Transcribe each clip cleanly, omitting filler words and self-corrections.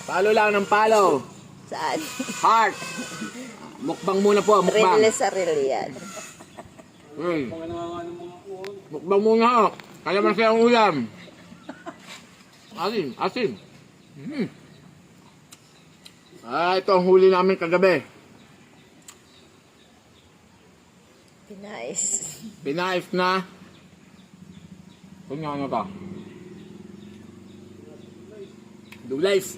Palo lang ng palo. Saan? Heart. Mukbang muna po, mukbang. Reel sa reel yan. Mukbang muna ho. Kalamansi ang ulam. Asin, asin. Ito ang huli namin kagabi. Pinais. Pinais na. Kung ano to? Dulays.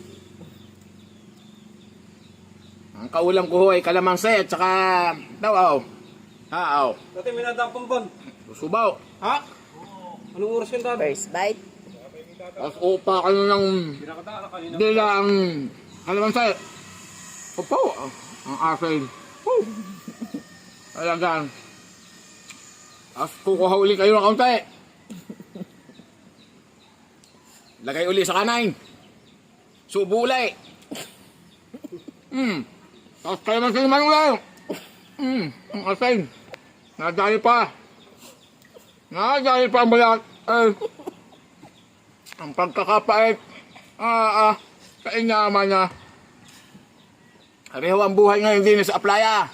Ang kaulam ko ho ay kalamansi at saka daw. Haaw. Dati may nadampang ban. Subaw. Ha? Anong oras yun dati? First bite. Tapos upa ka ng Pinakadaan kanina. dila ang kalamansi. Opo. Ang asin. Woo. Talagang. Tapos kukuha uli kayo ng kaunti. Lagay uli sa kanain. Subo uli. Tapos kalamansi naman ulit. Ang asin. Nadali pa. Nadali pa ang balat. Ang pagkakapait. Sa inyama niya. Pareho ang buhay ngayon din sa Aplaya.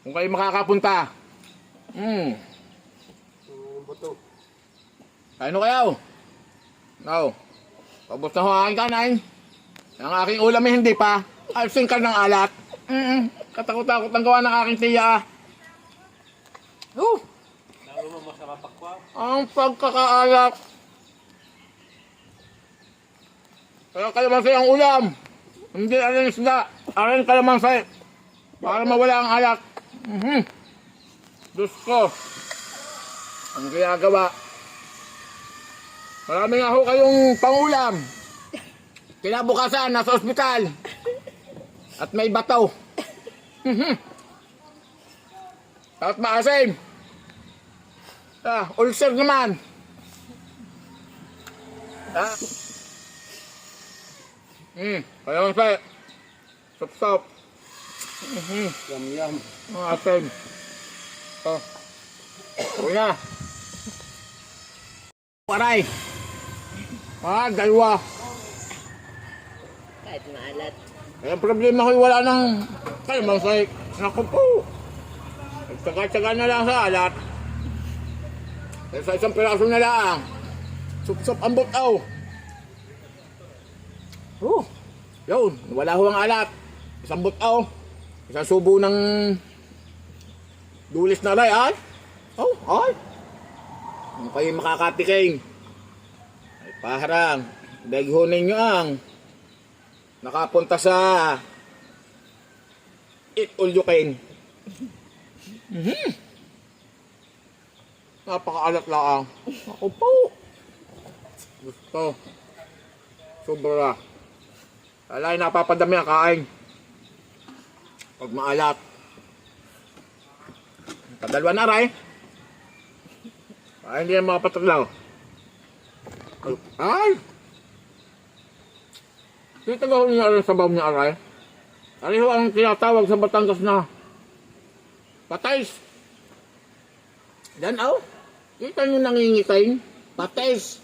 Kung kayo makakapunta. Bato. Ano kayo? No. Pabot na ho ang aking kanin. Ang aking ulam ay hindi pa. Alsing ka ng alat. Katakot-takot ang gawa ng aking tiya. Lalo mo masarap akwa. Ang pagkakaalat. Kaya kalamansi ang ulam. Hindi alin isda. Alin kalamansi. Para mawala ang alat. Diyos ko. Ang ginagawa. Marami nga ho kayong pangulam. Kinabukasan, nasa ospital. At may bataw. At maasim. Ulcer naman. Kaya lang sa'yo. Sop-sop. Yum-yum. Asim. Uy na. Waray. Dalawa. Kahit maalat. Eh, ang problema ko wala ng kalamansi. Naku po. Nagtsaga-tsaga na lang sa alat. Eh, sa isang piraso na lang. Sup-sup ang butaw. Yun, wala ho ang alat. Isang butaw. Isang subo ng dulis na ray, ay. Ay. Kung kayo makakatiking. Ay, paharang. Daghunin nyo ang nakapunta sa Eat All You Can. Napakaalat lang. Ako po. Gusto. Sobra. Alay, napapadami ang kain. Pag maalat. Kadalwa na rin. Ay, hindi na mga pataglaw. Ay! Dito ba ho niya sa baw niya aray? Ari ho ang tinatawag sa Batangas na patis. Dan aw. Kita nyo nangingitain. Patis.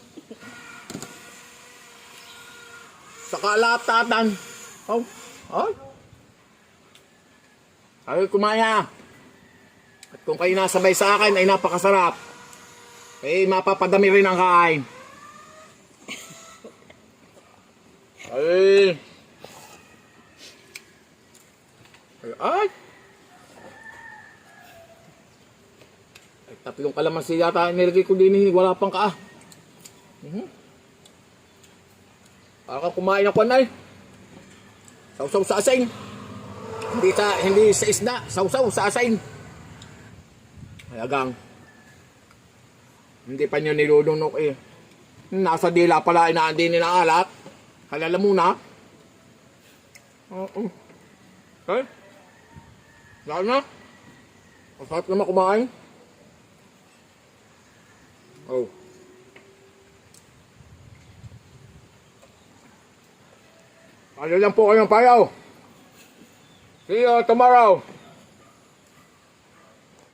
Sa kalatatan. Ay. Ay, kumaya. At kung kayo nasabay sa akin ay napakasarap. Eh, mapapadami rin ang kain. Ay. Ay. Ay, tatlong kalamansi yata nilagay ko din. Wala pang kaa. Para kumain ako na eh. Sausaw sa asin. Hindi sa isda. Sausaw sa asin. Ayagang. Hindi pa nyo nilulunok eh. Nasa dila pala inaandin ng alat. Halala muna. Okay. Lahat na. Masarap naman kumain. Ano lang po kayong payaw. See you tomorrow.